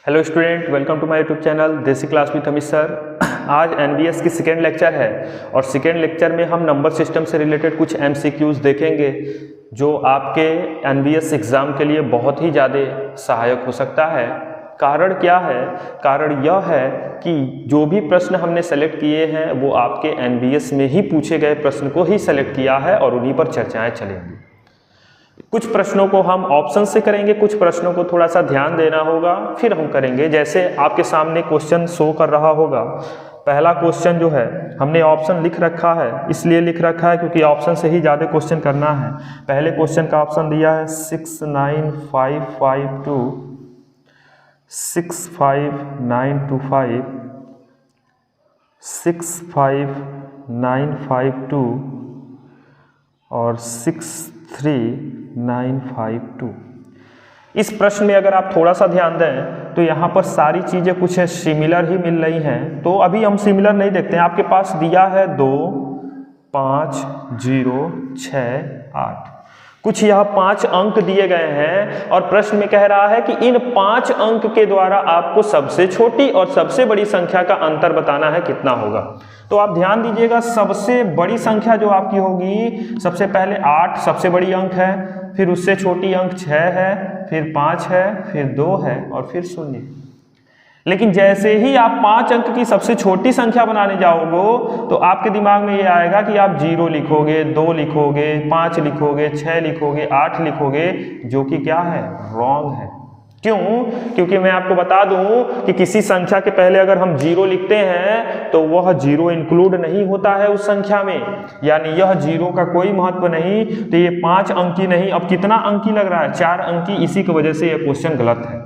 Hello student, welcome to my YouTube channel Desi class with Amit sir. आज NBS की second lecture है और second lecture में हम नंबर सिस्टम से रिलेटेड कुछ एमसीक्यूज देखेंगे जो आपके एनबीएस एग्ज़ाम के लिए बहुत ही ज़्यादा सहायक हो सकता है। कारण क्या है? कारण यह है कि जो भी प्रश्न हमने सेलेक्ट किए हैं वो आपके एनबीएस में ही पूछे गए प्रश्न को ही सेलेक्ट किया है और उन्हीं पर चर्चाएँ चलेंगी। कुछ प्रश्नों को हम ऑप्शन से करेंगे, कुछ प्रश्नों को थोड़ा सा ध्यान देना होगा, फिर हम करेंगे। जैसे आपके सामने क्वेश्चन शो कर रहा होगा। पहला क्वेश्चन जो है हमने ऑप्शन लिख रखा है, इसलिए लिख रखा है क्योंकि ऑप्शन से ही ज़्यादा क्वेश्चन करना है। पहले क्वेश्चन का ऑप्शन दिया है 69552 65925 65952 और 63952। इस प्रश्न में अगर आप थोड़ा सा ध्यान दें तो यहाँ पर सारी चीज़ें कुछ सिमिलर ही मिल रही हैं। तो अभी हम सिमिलर नहीं देखते हैं। आपके पास दिया है 2 5 0 6 8, कुछ यह 5 अंक दिए गए हैं और प्रश्न में कह रहा है कि इन 5 अंक के द्वारा आपको सबसे छोटी और सबसे बड़ी संख्या का अंतर बताना है, कितना होगा। तो आप ध्यान दीजिएगा, सबसे बड़ी संख्या जो आपकी होगी, सबसे पहले 8 सबसे बड़ी अंक है, फिर उससे छोटी अंक 6 है, फिर 5 है, फिर 2 है और फिर 0। लेकिन जैसे ही आप 5 अंक की सबसे छोटी संख्या बनाने जाओगे तो आपके दिमाग में ये आएगा कि आप 0 लिखोगे, 2 लिखोगे, 5 लिखोगे, 6 लिखोगे, 8 लिखोगे, जो कि क्या है? रॉन्ग है। क्यों? क्योंकि मैं आपको बता दूं कि किसी संख्या के पहले अगर हम 0 लिखते हैं तो वह 0 इंक्लूड नहीं होता है उस संख्या में, यानी यह 0 का कोई महत्व नहीं। तो ये 5 अंकी नहीं, अब कितना अंकी लग रहा है? 4 अंकी। इसी की वजह से यह क्वेश्चन गलत है।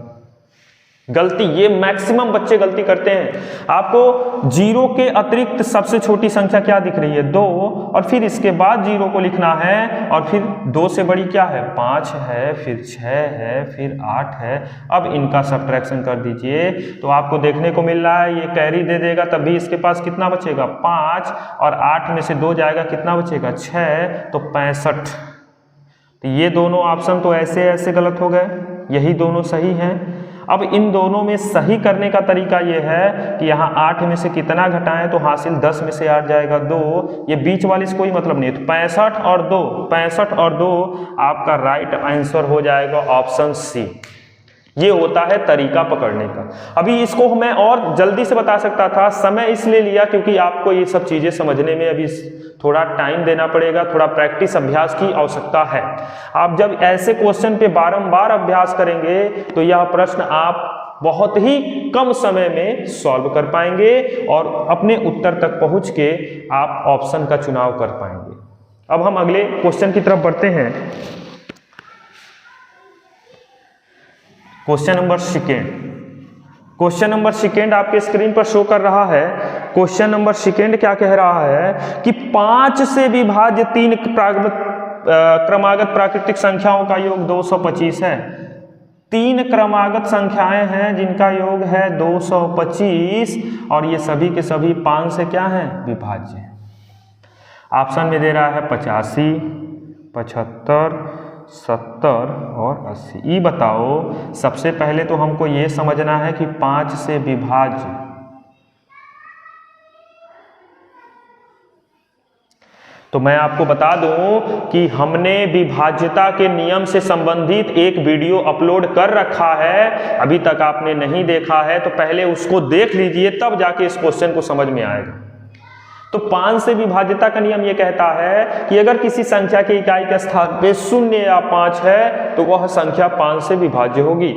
गलती ये मैक्सिमम बच्चे गलती करते हैं। आपको 0 के अतिरिक्त सबसे छोटी संख्या क्या दिख रही है? 2, और फिर इसके बाद 0 को लिखना है और फिर 2 से बड़ी क्या है? 5 है, फिर 6 है, फिर 8 है। अब इनका सब्ट्रैक्शन कर दीजिए तो आपको देखने को मिल रहा है ये कैरी दे देगा, तभी इसके पास कितना बचेगा? 5, और 8 में से 2 जाएगा, कितना बचेगा? 6, तो 65। तो ये दोनों ऑप्शन तो ऐसे ऐसे गलत हो गए, यही दोनों सही हैं। अब इन दोनों में सही करने का तरीका ये है कि यहाँ 8 में से कितना घटाएं तो हासिल 10 में से 8 जाएगा 2, ये बीच वाले से कोई मतलब नहीं। तो 65 और 2, 65 और 2 आपका राइट आंसर हो जाएगा ऑप्शन सी। ये होता है तरीका पकड़ने का। अभी इसको मैं और जल्दी से बता सकता था, समय इसलिए लिया क्योंकि आपको ये सब चीज़ें समझने में अभी थोड़ा टाइम देना पड़ेगा, थोड़ा प्रैक्टिस अभ्यास की आवश्यकता है। आप जब ऐसे क्वेश्चन पे बारंबार अभ्यास करेंगे तो यह प्रश्न आप बहुत ही कम समय में सॉल्व कर पाएंगे और अपने उत्तर तक पहुंच के आप ऑप्शन का चुनाव कर पाएंगे। अब हम अगले क्वेश्चन की तरफ बढ़ते हैं। Question number second. Question number second आपके स्क्रीन पर शो कर रहा है। क्वेश्चन नंबर सेकेंड क्या कह रहा है कि 5 से विभाज्य 3 क्रमागत प्राकृतिक संख्याओं का योग 225 है। 3 क्रमागत संख्याएं हैं जिनका योग है 225 और ये सभी के सभी 5 से क्या है? विभाज्य। ऑप्शन में दे रहा है 85, 75, 70 और 80। ये बताओ, सबसे पहले तो हमको ये समझना है कि 5 से विभाज्य, तो मैं आपको बता दूं कि हमने विभाज्यता के नियम से संबंधित एक वीडियो अपलोड कर रखा है। अभी तक आपने नहीं देखा है तो पहले उसको देख लीजिए, तब जाके इस क्वेश्चन को समझ में आएगा। तो 5 से विभाज्यता का नियम यह कहता है कि अगर किसी संख्या के इकाई के स्थान पे 0 या 5 है तो वह संख्या 5 से विभाज्य होगी।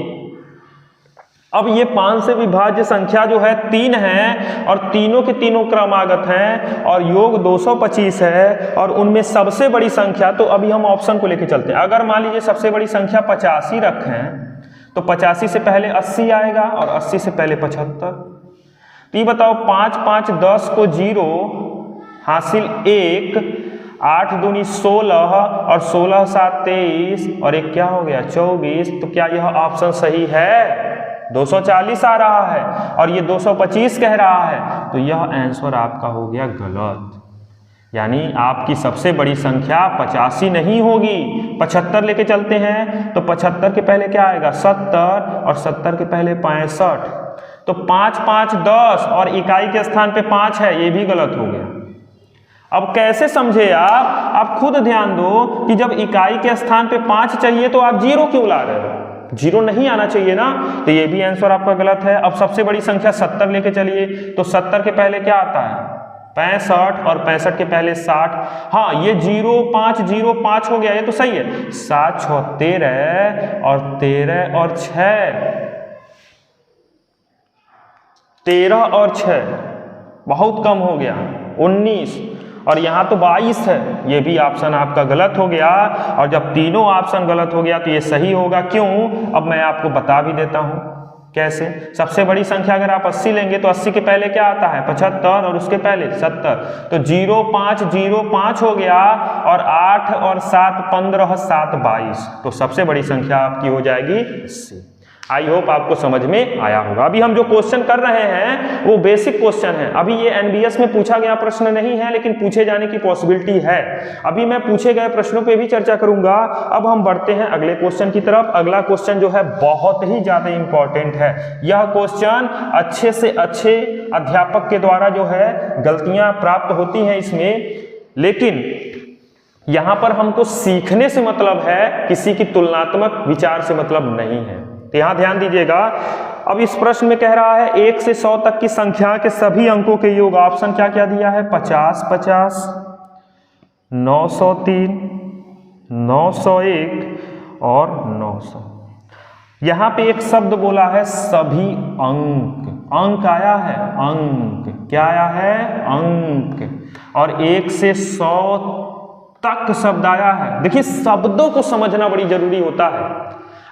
अब ये 5 से विभाज्य संख्या जो है 3 है और तीनों के तीनों क्रमागत हैं और योग 225 है और उनमें सबसे बड़ी संख्या, तो अभी हम ऑप्शन को लेके चलते हैं। अगर मान लीजिए सबसे बड़ी संख्या 85 रखें तो 85 से पहले 80 आएगा और 80 से पहले 75। तो ये बताओ, 5 5 10 को 0 हासिल 1, 8 दूनी 16 और 16 7 23 और एक क्या हो गया? 24। तो क्या यह ऑप्शन सही है? 240 आ रहा है और ये 225 कह रहा है, तो यह आंसर आपका हो गया गलत। यानी आपकी सबसे बड़ी संख्या 85 नहीं होगी, 75 लेके चलते हैं तो 75 के पहले क्या आएगा 70 और 70 के पहले 65, तो 5 5 10 और इकाई के स्थान पे 5 है, ये भी गलत हो गया। अब कैसे समझे आप खुद ध्यान दो कि जब इकाई के स्थान पे 5 चाहिए तो आप 0 क्यों ला रहे हो, 0 नहीं आना चाहिए ना, तो ये भी आंसर आपका गलत है। अब सबसे बड़ी संख्या 70 लेके चलिए तो 70 के पहले क्या आता है 65 और 65 के पहले 60, हाँ ये 0 5 0 5 हो गया, ये तो सही है। 7 6 13 और 13 और 6, 13 और 6 बहुत कम हो गया 19, और यहाँ तो 22 है, ये भी ऑप्शन आपका गलत हो गया। और जब तीनों ऑप्शन गलत हो गया तो ये सही होगा, क्यों अब मैं आपको बता भी देता हूँ कैसे। सबसे बड़ी संख्या अगर आप 80 लेंगे तो 80 के पहले क्या आता है 75 और उसके पहले 70, तो 0 5 0 5 हो गया, और 8 और 7 15 7 22, तो सबसे बड़ी संख्या आपकी हो जाएगी 80। आई होप आपको समझ में आया होगा। अभी हम जो क्वेश्चन कर रहे हैं वो बेसिक क्वेश्चन है, अभी ये एनबीएस में पूछा गया प्रश्न नहीं है, लेकिन पूछे जाने की पॉसिबिलिटी है। अभी मैं पूछे गए प्रश्नों पे भी चर्चा करूंगा। अब हम बढ़ते हैं अगले क्वेश्चन की तरफ। अगला क्वेश्चन जो है बहुत ही ज्यादा इंपॉर्टेंट है। यह क्वेश्चन अच्छे से अच्छे अध्यापक के द्वारा जो है गलतियां प्राप्त होती हैं इसमें, लेकिन यहां पर हमको सीखने से मतलब है, किसी की तुलनात्मक विचार से मतलब नहीं है। तो यहां ध्यान दीजिएगा। अब इस प्रश्न में कह रहा है 1 से 100 तक की संख्या के सभी अंकों के योग। ऑप्शन क्या क्या दिया है 50 50 903 901 और 900। यहां पे एक शब्द बोला है सभी अंक, अंक आया है, अंक क्या आया है अंक, और 1 से 100 तक शब्द आया है। देखिए शब्दों को समझना बड़ी जरूरी होता है।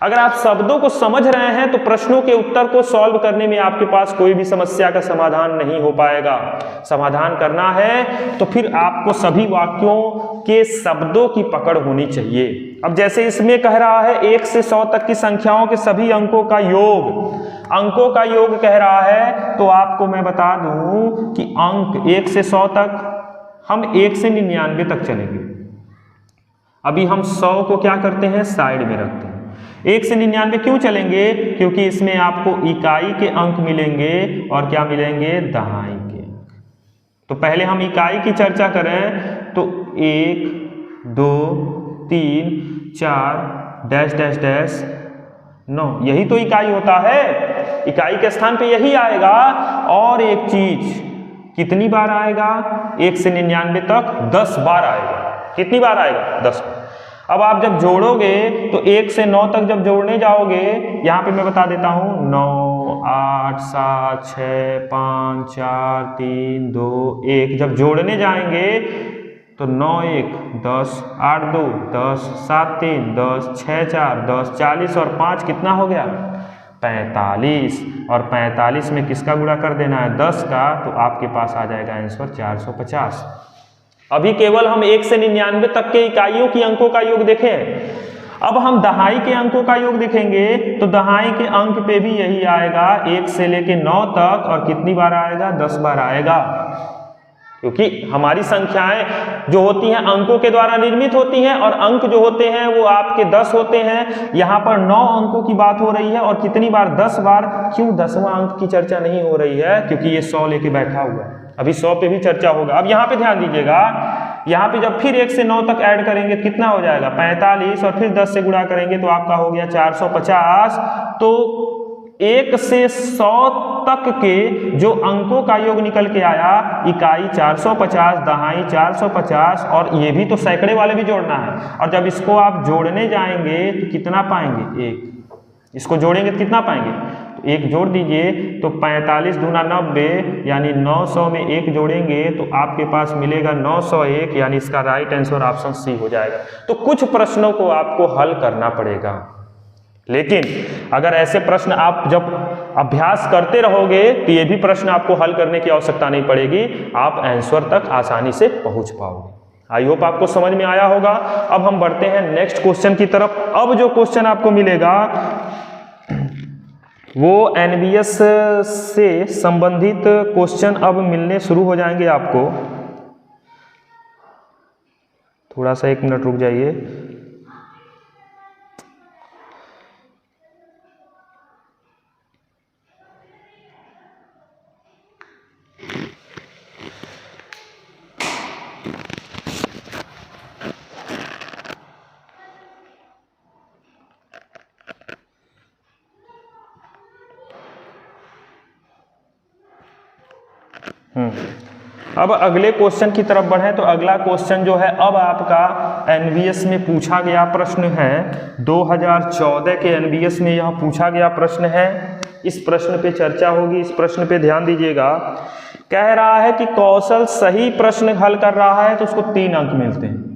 अगर आप शब्दों को समझ रहे हैं तो प्रश्नों के उत्तर को सॉल्व करने में आपके पास कोई भी समस्या का समाधान नहीं हो पाएगा। समाधान करना है तो फिर आपको सभी वाक्यों के शब्दों की पकड़ होनी चाहिए। अब जैसे इसमें कह रहा है 1 से 100 तक की संख्याओं के सभी अंकों का योग, अंकों का योग कह रहा है, तो आपको मैं बता दूं कि अंक 1 से 100 तक, हम 1 से 99 तक चलेंगे। अभी हम 100 को क्या करते हैं साइड में रखते हैं। 1 से 99 क्यों चलेंगे, क्योंकि इसमें आपको इकाई के अंक मिलेंगे और क्या मिलेंगे दहाई के अंक। तो पहले हम इकाई की चर्चा करें तो 1 2 3 4 डैश डैश डैश 9, यही तो इकाई होता है। इकाई के स्थान पे यही आएगा। और एक चीज कितनी बार आएगा 1 से 99 तक 10 बार आएगा। कितनी बार आएगा 10। अब आप जब जोड़ोगे तो 1 से 9 तक जब जोड़ने जाओगे, यहां पे मैं बता देता हूं 9 8 7 6 5 4 3 2 1, जब जोड़ने जाएंगे तो 9 1 10 8 2 10 7 3 10 6 4 10 40 और 5 कितना हो गया 45, और 45 में किसका गुणा कर देना है 10 का, तो आपके पास आ जाएगा आंसर 450। अभी केवल हम 1 से 99 तक के इकाइयों की अंकों का योग देखें। अब हम दहाई के अंकों का योग देखेंगे तो दहाई के अंक पे भी यही आएगा 1 से लेके 9 तक, और कितनी बार आएगा 10 बार आएगा। क्योंकि हमारी संख्याएं जो होती हैं अंकों के द्वारा निर्मित होती हैं, और अंक जो होते हैं वो आपके 10 होते हैं। यहाँ पर 9 अंकों की बात हो रही है, और कितनी बार 10 बार। क्यों 10वां अंक की चर्चा नहीं हो रही है, क्योंकि ये 100 लेके बैठा हुआ है। अभी 100 पे भी चर्चा होगा। अब यहाँ पे ध्यान दीजिएगा, यहाँ पे जब फिर 1 से 9 तक ऐड करेंगे कितना हो जाएगा 45, और फिर 10 से गुणा करेंगे तो आपका हो गया 450। तो 1 से 100 तक के जो अंकों का योग निकल के आया, इकाई 450 दहाई 450, और ये भी तो सैकड़े वाले भी जोड़ना है। और जब इसको आप जोड़ने जाएंगे तो कितना पाएंगे 1, इसको जोड़ेंगे तो कितना पाएंगे, तो 1 जोड़ दीजिए तो 45 दूना 90, यानी 900 में 1 जोड़ेंगे तो आपके पास मिलेगा 901, यानी इसका राइट आंसर ऑप्शन सी हो जाएगा। तो कुछ प्रश्नों को आपको हल करना पड़ेगा, लेकिन अगर ऐसे प्रश्न आप जब अभ्यास करते रहोगे तो ये भी प्रश्न आपको हल करने की आवश्यकता नहीं पड़ेगी, आप आंसर तक आसानी से पहुंच पाओगे। आई होप आपको समझ में आया होगा। अब हम बढ़ते हैं नेक्स्ट क्वेश्चन की तरफ। अब जो क्वेश्चन आपको मिलेगा वो एनबीएस से संबंधित क्वेश्चन अब मिलने शुरू हो जाएंगे आपको। थोड़ा सा 1 मिनट रुक जाइए। अब अगले क्वेश्चन की तरफ बढ़ें तो अगला क्वेश्चन जो है अब आपका एनवीएस में पूछा गया प्रश्न है। 2014 के एनवीएस में यह पूछा गया प्रश्न है। इस प्रश्न पे चर्चा होगी, इस प्रश्न पे ध्यान दीजिएगा। कह रहा है कि कौशल सही प्रश्न हल कर रहा है तो उसको 3 अंक मिलते हैं।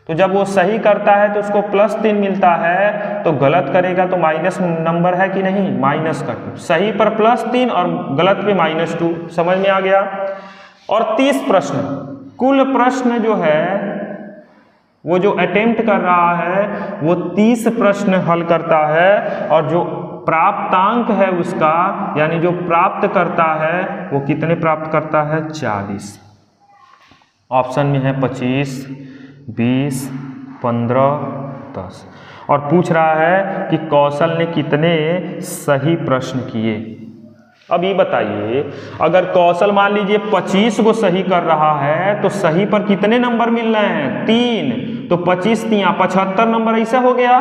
तो जब वो सही करता है तो उसको +3 मिलता है, तो गलत करेगा तो माइनस नंबर है कि नहीं, माइनस का 2। सही पर +3 और गलत पे -2। समझ में आ गया। और 30 प्रश्न, कुल प्रश्न जो है वो जो अटेम्प्ट कर रहा है वो 30 प्रश्न हल करता है, और जो प्राप्तांक है उसका यानी जो प्राप्त करता है वो कितने प्राप्त करता है, 40। ऑप्शन में है 25, 20, 15, 10। और पूछ रहा है कि कौशल ने कितने सही प्रश्न किए। अब ये बताइए, अगर कौशल मान लीजिए 25 को सही कर रहा है तो सही पर कितने नंबर मिल रहे हैं, 3। तो 25 3 75 नंबर, ऐसा हो गया।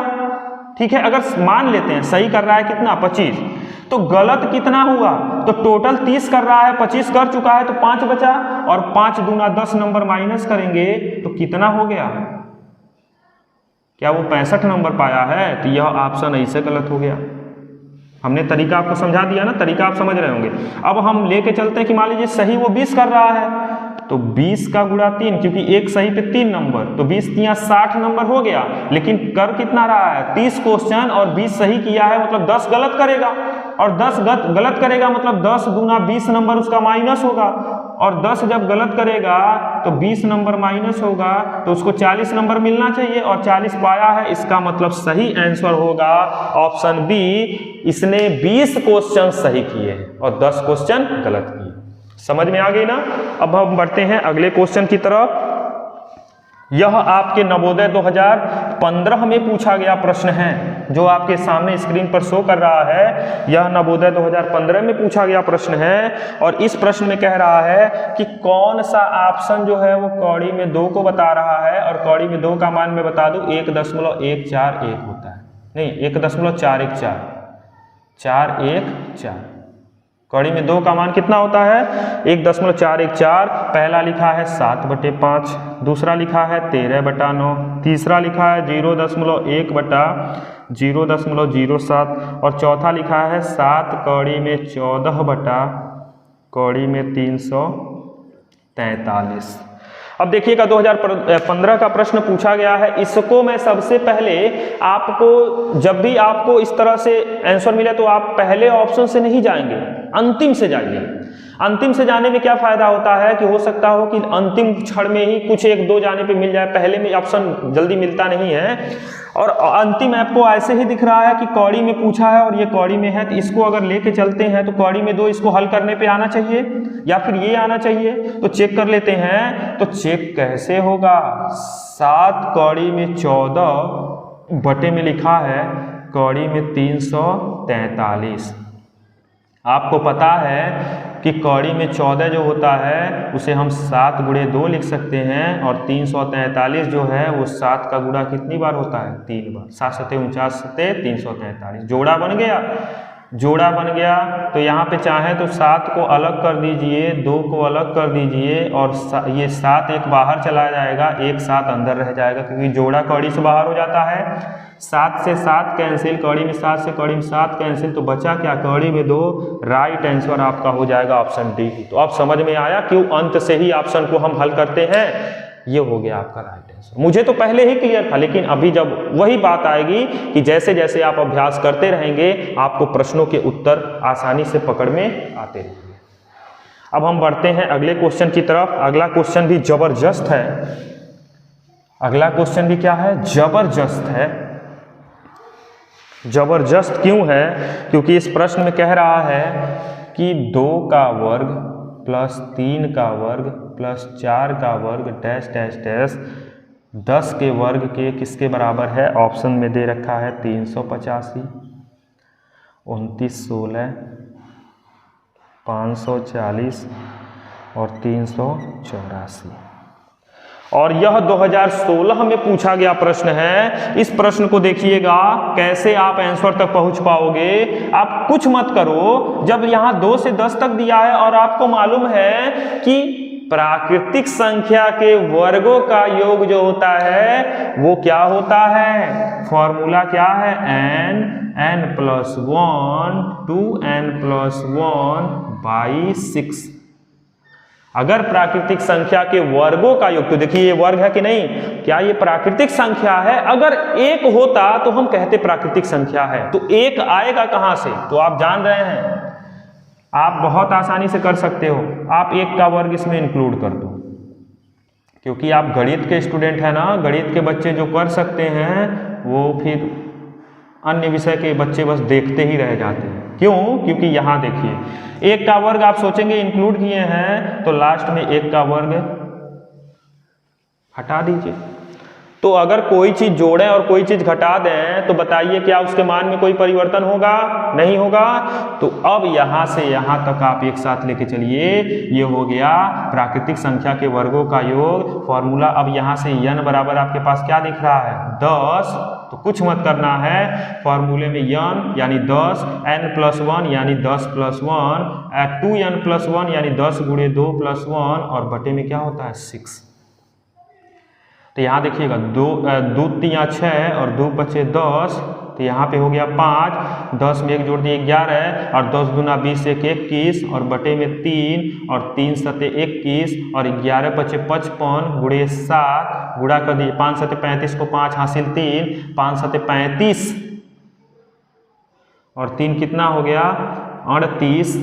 ठीक है, अगर मान लेते हैं सही कर रहा है कितना, 25, तो गलत कितना हुआ, तो टोटल 30 कर रहा है, 25 कर चुका है तो 5 बचा, और 5 दूना 10 नंबर माइनस करेंगे तो कितना हो गया, क्या वो 65 नंबर पाया है। तो यह ऑप्शन ऐसे गलत हो गया। हमने तरीका आपको समझा दिया ना, तरीका आप समझ रहे होंगे। अब हम लेके चलते हैं कि मान लीजिए सही वो 20 कर रहा है, तो 20 का गुणा 3, क्योंकि एक सही पे 3 नंबर, तो 20 3 60 नंबर हो गया। लेकिन कर कितना रहा है, 30 क्वेश्चन और 20 सही किया है, मतलब 10 गलत करेगा, और 10 गलत करेगा मतलब 10 दूना 20 नंबर उसका माइनस होगा, और 10 जब गलत करेगा तो 20 नंबर माइनस होगा, तो उसको 40 नंबर मिलना चाहिए, और 40 पाया है। इसका मतलब सही आंसर होगा ऑप्शन बी, इसने 20 क्वेश्चन सही किए हैं और 10 क्वेश्चन गलत किए। समझ में आ गई ना। अब हम बढ़ते हैं अगले क्वेश्चन की तरफ। यह आपके नवोदय 2015 में पूछा गया प्रश्न है, जो आपके सामने स्क्रीन पर शो कर रहा है। यह नवोदय 2015 में पूछा गया प्रश्न है, और इस प्रश्न में कह रहा है कि कौन सा ऑप्शन जो है वो कौड़ी में 2 को बता रहा है, और कौड़ी में 2 का मान मैं बता दूं 1.141 होता है, नहीं 1.414, 414। कौड़ी में 2 का मान कितना होता है, 1.414। पहला लिखा है 7/5, दूसरा लिखा है 13/9, तीसरा लिखा है 0.1/0.07, और चौथा लिखा है 7 कौड़ी में 14/343। अब देखिएगा 2015 का प्रश्न पूछा गया है। इसको मैं सबसे पहले आपको, जब भी आपको इस तरह से आंसर मिले तो आप पहले ऑप्शन से नहीं जाएंगे, अंतिम से जाइए। अंतिम से जाने में क्या फायदा होता है कि हो सकता हो कि अंतिम क्षण में ही कुछ 1-2 जाने पे मिल जाए, पहले में ऑप्शन जल्दी मिलता नहीं है। और अंतिम आपको ऐसे ही दिख रहा है कि कौड़ी में पूछा है और ये कौड़ी में है, तो इसको अगर लेके चलते हैं तो कौड़ी में 2 इसको हल करने पे आना चाहिए, या फिर ये आना चाहिए। तो चेक कर लेते हैं, तो चेक कैसे होगा। 7 कौड़ी में 14 बटे में लिखा है कौड़ी में 343। आपको पता है कि कौड़ी में 14 जो होता है उसे हम 7 × 2 लिख सकते हैं, और 343 जो है वो 7 का गुणा कितनी बार होता है, 3 बार। 7 7 49 343, जोड़ा बन गया। जोड़ा बन गया तो यहाँ पे चाहे तो 7 को अलग कर दीजिए, 2 को अलग कर दीजिए, और ये 7 एक बाहर चला जाएगा, 1 7 अंदर रह जाएगा, क्योंकि जोड़ा कौड़ी से बाहर हो जाता है। 7 से 7 कैंसिल, कौड़ी में 7 से कौड़ी में 7 कैंसिल, तो बचा क्या, कौड़ी में 2। राइट आंसर आपका हो जाएगा ऑप्शन डी। तो अब समझ में आया क्यों अंत से ही ऑप्शन को हम हल करते हैं। ये हो गया आपका राइट आंसर। मुझे तो पहले ही क्लियर था, लेकिन अभी जब वही बात आएगी कि जैसे जैसे आप अभ्यास करते रहेंगे आपको प्रश्नों के उत्तर आसानी से पकड़ में आते रहेंगे। अब हम बढ़ते हैं अगले क्वेश्चन की तरफ। अगला क्वेश्चन भी जबरदस्त है। अगला क्वेश्चन भी क्या है, जबरदस्त है। जबरदस्त क्यों है, क्योंकि इस प्रश्न में कह रहा है कि 2 का वर्ग प्लस 3 का वर्ग प्लस 4 का वर्ग डैश डैश डैश 10 के वर्ग के किसके बराबर है? ऑप्शन में दे रखा है 385, 29, 16, 540 और 384। और यह 2016 में पूछा गया प्रश्न है। इस प्रश्न को देखिएगा कैसे आप आंसर तक पहुंच पाओगे। आप कुछ मत करो, जब यहाँ 2 से 10 तक दिया है और आपको मालूम है कि प्राकृतिक संख्या के वर्गों का योग जो होता है वो क्या होता है? फॉर्मूला क्या है? n+1 2n+1/6। अगर प्राकृतिक संख्या के वर्गों का योग, तो देखिए ये वर्ग है कि नहीं, क्या ये प्राकृतिक संख्या है? अगर एक होता तो हम कहते प्राकृतिक संख्या है, तो एक आएगा कहां से? तो आप जान रहे हैं, आप बहुत आसानी से कर सकते हो। आप 1 का वर्ग इसमें इंक्लूड कर दो, क्योंकि आप गणित के स्टूडेंट हैं ना। गणित के बच्चे जो कर सकते हैं वो फिर अन्य विषय के बच्चे बस देखते ही रह जाते हैं। क्यों? क्योंकि यहाँ देखिए 1 का वर्ग आप सोचेंगे इंक्लूड किए हैं, तो लास्ट में 1 का वर्ग हटा दीजिए। तो अगर कोई चीज जोड़ें और कोई चीज घटा दें तो बताइए क्या उसके मान में कोई परिवर्तन होगा? नहीं होगा। तो अब यहां से यहां तक आप एक साथ लेके चलिए। ये हो गया प्राकृतिक संख्या के वर्गों का योग। फॉर्मूला अब यहां से n बराबर आपके पास क्या दिख रहा है? 10। तो कुछ मत करना है, फॉर्मूले में n यानी 10, n+1 यानी 10+1, 2n+1 यानी 10 गुणे 2+1 और बटे में क्या होता है? 6। तो यहाँ देखिएगा 2 3 6 और 2 5 10, तो यहाँ पे हो गया 5, 10 में 1 जोड़ दिए 11 और 10 दूना 20 1 21 और बटे में 3 और 3 7 21 और 11 5 55 गुणे 7 गुणा कर दिए 5 7 35 को 5 हासिल 3, 5 7 35 और 3 कितना हो गया? 38।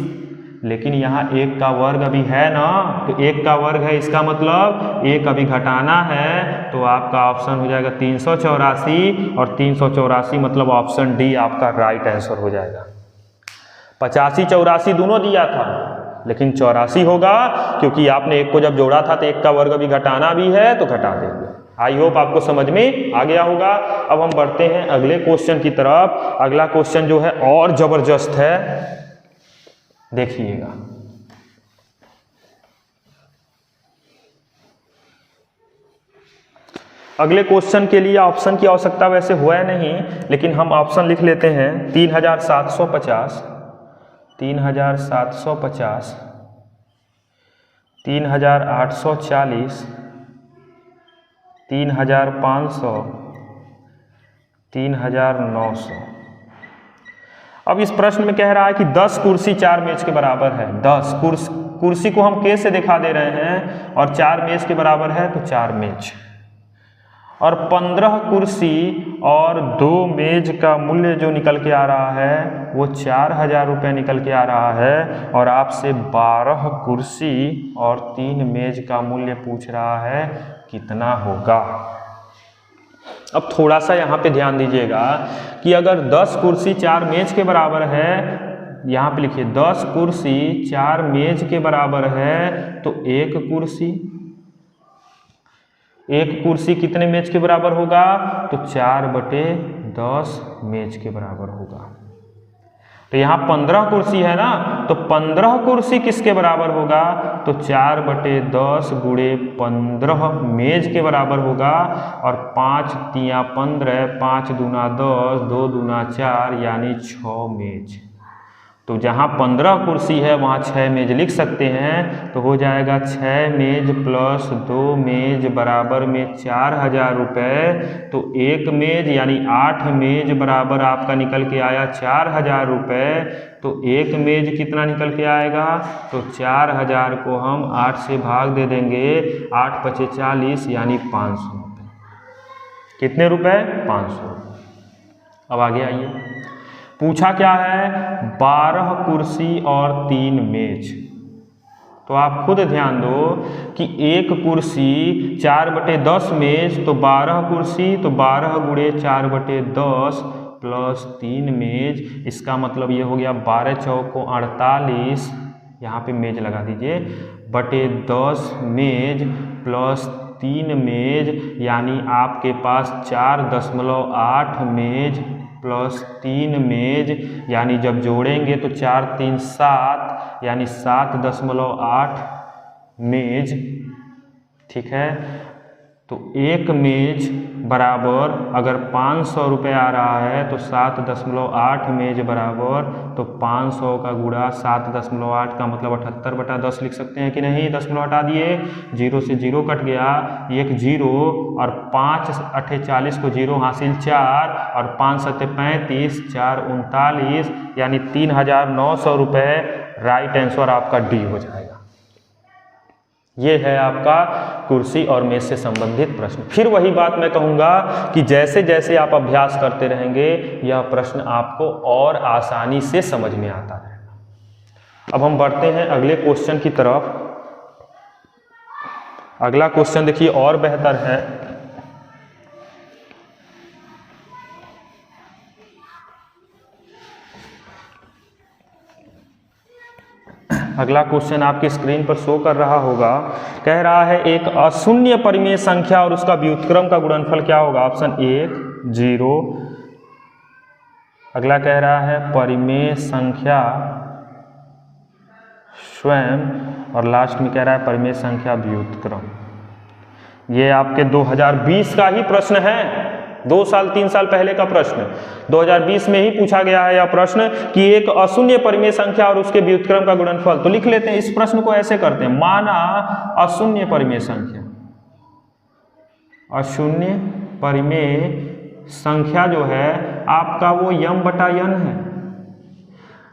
लेकिन यहाँ 1 का वर्ग अभी है ना, तो 1 का वर्ग है, इसका मतलब 1 अभी घटाना है, तो आपका ऑप्शन हो जाएगा 384 और 384 मतलब ऑप्शन डी आपका राइट आंसर हो जाएगा। 85 84 दोनों दिया था, लेकिन 84 होगा क्योंकि आपने 1 को जब जोड़ा था तो 1 का वर्ग अभी घटाना भी है तो घटा देंगे। आई होप आपको समझ में आ गया होगा। अब हम बढ़ते हैं अगले क्वेश्चन की तरफ। अगला क्वेश्चन जो है और जबरदस्त है, देखिएगा। अगले क्वेश्चन के लिए ऑप्शन की आवश्यकता वैसे हुआ नहीं, लेकिन हम ऑप्शन लिख लेते हैं। 3750, 3750, 3840, 3500, 3900। अब इस प्रश्न में कह रहा है कि 10 कुर्सी 4 मेज के बराबर है। 10 कुर्सी को हम के से दिखा दे रहे हैं और 4 मेज के बराबर है, तो 4 मेज। और 15 कुर्सी और 2 मेज का मूल्य जो निकल के आ रहा है वो 4000 रुपये निकल के आ रहा है। और आपसे 12 कुर्सी और 3 मेज का मूल्य पूछ रहा है कितना होगा। अब थोड़ा सा यहाँ पे ध्यान दीजिएगा कि अगर 10 कुर्सी 4 मेज के बराबर है, यहाँ पे लिखिए 10 कुर्सी 4 मेज के बराबर है, तो एक कुर्सी कितने मेज के बराबर होगा? तो 4/10 मेज के बराबर होगा। तो यहाँ 15 कुर्सी है ना, तो 15 कुर्सी किसके बराबर होगा? तो 4/10 गुणे 15 मेज के बराबर होगा। और 5 तिया 15, 5 दूना 10, 2 दूना 4 यानी 6 मेज। तो जहाँ 15 कुर्सी है वहाँ 6 मेज लिख सकते हैं, तो हो जाएगा 6 मेज प्लस 2 मेज बराबर में 4000 रुपये। तो एक मेज यानी 8 मेज बराबर आपका निकल के आया 4000 रुपये। तो एक मेज कितना निकल के आएगा? तो 4000 को हम 8 से भाग दे देंगे, 8 5 40 यानी 500 रुपये। कितने रुपए? 500। अब आगे आइए, पूछा क्या है? 12 कुर्सी और 3 मेज। तो आप खुद ध्यान दो कि एक कुर्सी 4/10 मेज, तो 12 कुर्सी, तो 12 गुणे 4/10 प्लस 3 मेज। इसका मतलब ये हो गया 12 चौको 48, यहाँ पे मेज लगा दीजिए, बटे 10 मेज प्लस 3 मेज, यानी आपके पास 4.8 मेज प्लस 3 मेज, यानी जब जोड़ेंगे तो 4 3 7, यानी 7.8 मेज। ठीक है, तो एक मेज बराबर अगर 500 रुपये आ रहा है तो 7.8 मेज बराबर, तो 500 का गुणा 7.8 का मतलब 78/10 लिख सकते हैं कि नहीं। दशमलव हटा दिए, 0 से 0 कट गया, एक 0 और 5 8 40 को 0 हासिल 4 और 5 7 35, 4 39, यानी 3,900 रुपये। राइट आंसर आपका डी हो जाएगा। ये है आपका कुर्सी और मेज से संबंधित प्रश्न। फिर वही बात मैं कहूँगा कि जैसे जैसे आप अभ्यास करते रहेंगे यह प्रश्न आपको और आसानी से समझ में आता रहेगा। अब हम बढ़ते हैं अगले क्वेश्चन की तरफ। अगला क्वेश्चन देखिए और बेहतर है। अगला क्वेश्चन आपकी स्क्रीन पर शो कर रहा होगा। कह रहा है एक अशून्य परिमेय संख्या और उसका व्युत्क्रम का गुणनफल क्या होगा। ऑप्शन 1 0। अगला कह रहा है परिमेय संख्या स्वयं, और लास्ट में कह रहा है परिमेय संख्या व्युत्क्रम। ये आपके 2020 का ही प्रश्न है, 2 साल 3 साल पहले का प्रश्न। 2020 में ही पूछा गया है यह प्रश्न कि एक अशून्य परिमेय संख्या और उसके व्युत्क्रम का गुणनफल। तो लिख लेते हैं इस प्रश्न को ऐसे करते हैं। माना अशून्य परिमेय संख्या, अशून्य परिमेय संख्या जो है आपका वो m/n है,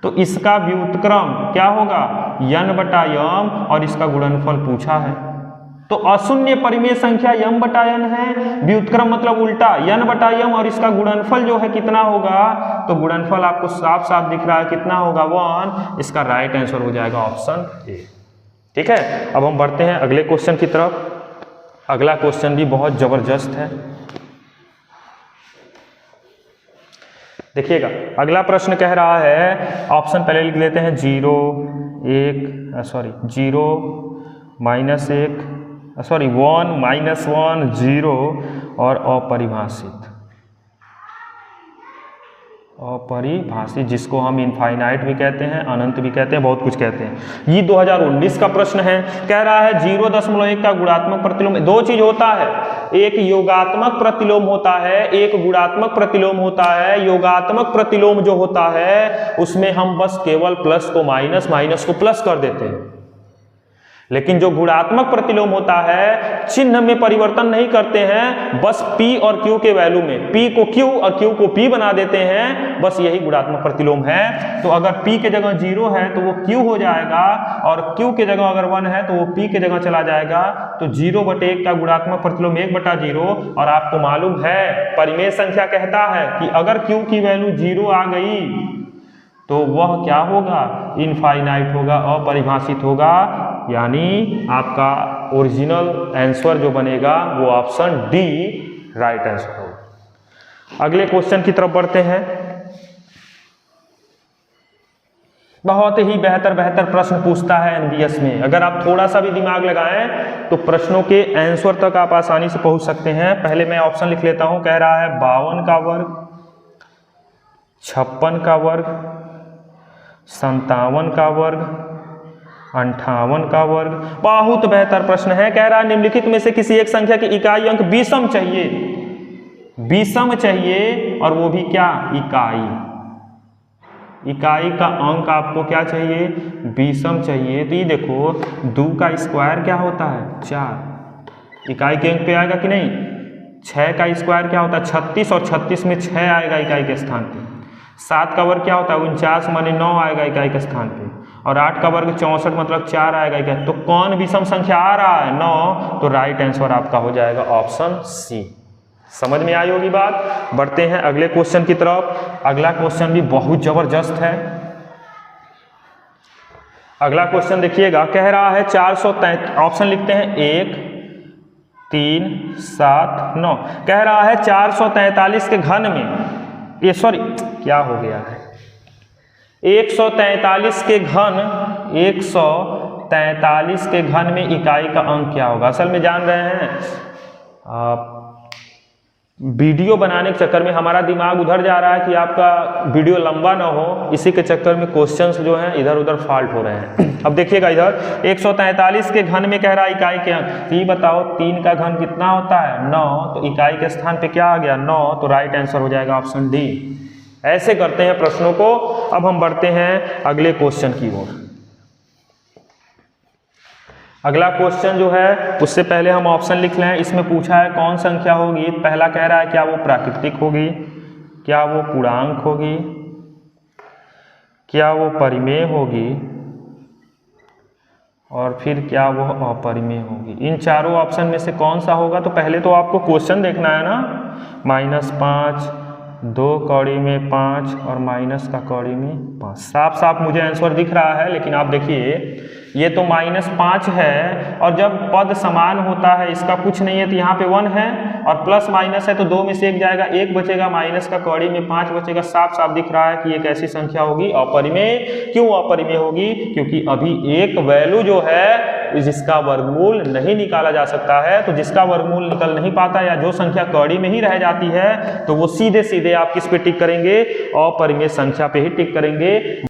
तो इसका व्युत्क्रम क्या होगा n/m, और इसका गुणनफल पूछा है। तो अशून्य परिमेय संख्या m/n है, व्युत्क्रम मतलब उल्टा n/m, और इसका गुणनफल जो है कितना होगा, तो गुणनफल आपको साफ साफ दिख रहा है कितना होगा 1। इसका राइट आंसर हो जाएगा ऑप्शन ए। ठीक है, अब हम बढ़ते हैं अगले क्वेश्चन की तरफ। अगला क्वेश्चन भी बहुत जबरदस्त है। देखिएगा अगला प्रश्न कह रहा है, ऑप्शन पहले लिख लेते हैं 0 1 1 -1 0 और अपरिभाषित, जिसको हम इनफाइनाइट भी कहते हैं, अनंत भी कहते हैं, बहुत कुछ कहते हैं। ये 2019 का प्रश्न है। कह रहा है 0.1 का गुणात्मक प्रतिलोम। दो चीज होता है, एक योगात्मक प्रतिलोम होता है, एक गुणात्मक प्रतिलोम होता है। योगात्मक प्रतिलोम जो होता है उसमें हम बस केवल प्लस को माइनस, माइनस को प्लस कर देते हैं, लेकिन जो गुणात्मक प्रतिलोम होता है चिन्ह में परिवर्तन नहीं करते हैं, बस P और Q के वैल्यू में P को Q और Q को P बना देते हैं, बस यही गुणात्मक प्रतिलोम है। तो अगर P के जगह 0 है तो वो Q हो जाएगा, और Q के जगह अगर 1 है तो वो P के जगह चला जाएगा। तो 0/1 का गुणात्मक प्रतिलोम 1/0, और आपको मालूम है परिमेय संख्या कहता है कि अगर Q की वैल्यू 0 आ गई तो वह क्या होगा, इनफाइनाइट होगा, अपरिभाषित होगा, यानी आपका ओरिजिनल आंसर जो बनेगा वो ऑप्शन डी राइट आंसर होगा। अगले क्वेश्चन की तरफ बढ़ते हैं। बहुत ही बेहतर प्रश्न पूछता है एनबीएस में। अगर आप थोड़ा सा भी दिमाग लगाएं तो प्रश्नों के आंसर तक आप आसानी से पहुंच सकते हैं। पहले मैं ऑप्शन लिख लेता हूं। कह रहा है 52 का वर्ग, 56 का वर्ग, 57 का वर्ग, 58 का वर्ग। बहुत बेहतर प्रश्न है। कह रहा है निम्नलिखित में से किसी एक संख्या की इकाई अंक विषम चाहिए, विषम चाहिए, और वो भी क्या, इकाई का अंक आपको क्या चाहिए, विषम चाहिए। तो ये देखो 2 का स्क्वायर क्या होता है 4, इकाई के अंक पे आएगा कि नहीं। 6 का स्क्वायर क्या होता है 36, और 36 में 6 आएगा इकाई के स्थान पे। 7 का वर्ग क्या होता है 49, माने 9 आएगा इकाई के स्थान पे, और 8 का वर्ग 64 मतलब 4 आएगा इकाई। तो कौन विषम संख्या आ रहा है 9, तो राइट आंसर आपका हो जाएगा ऑप्शन सी। समझ में आई होगी बात। बढ़ते हैं अगले क्वेश्चन की तरफ। अगला क्वेश्चन भी बहुत जबरदस्त है। अगला क्वेश्चन देखिएगा, कह रहा है 433, ऑप्शन लिखते हैं 1 3 7 9। कह रहा है 443 के घन में, ये सॉरी क्या हो गया है, 143 के घन, 143 के घन में इकाई का अंक क्या होगा। असल में जान रहे हैं वीडियो बनाने के चक्कर में हमारा दिमाग उधर जा रहा है कि आपका वीडियो लंबा ना हो, इसी के चक्कर में क्वेश्चंस जो हैं इधर उधर फॉल्ट हो रहे हैं। अब देखिएगा इधर 143 के घन में कह रहा है इकाई के अंक, तो ये बताओ 3 का घन कितना होता है 9, तो इकाई के स्थान पे क्या आ गया 9, तो राइट आंसर हो जाएगा ऑप्शन डी। ऐसे करते हैं प्रश्नों को। अब हम बढ़ते हैं अगले क्वेश्चन की ओर। अगला क्वेश्चन जो है उससे पहले हम ऑप्शन लिख लें। इसमें पूछा है कौन संख्या होगी। पहला कह रहा है क्या वो प्राकृतिक होगी, क्या वो पूर्णांक होगी, क्या वो परिमेय होगी, और फिर क्या वो अपरिमेय होगी। इन चारों ऑप्शन में से कौन सा होगा। तो पहले तो आपको क्वेश्चन देखना है ना, -5, 2 कौड़ी में 5 और माइनस का कौड़ी में 5। साफ साफ मुझे आंसर दिख रहा है, लेकिन आप देखिए ये तो -5 है और जब पद समान होता है इसका कुछ नहीं है तो यहाँ पे 1 है और प्लस माइनस है तो 2 में से 1 जाएगा, 1 बचेगा, माइनस का कौड़ी में 5 बचेगा। साफ साफ दिख रहा है कि एक ऐसी संख्या होगी अपरिमेय। क्यों अपरिमेय होगी? क्योंकि अभी एक वैल्यू जो है जिसका वर्गमूल नहीं निकाला जा सकता है, तो जिसका वर्गमूल निकल नहीं पाता या जो संख्या कौड़ी में ही रह जाती है तो वो सीधे सीधे आप किस पे टिक करेंगे, अपरिमेय संख्या पे ही टिक करेंगे।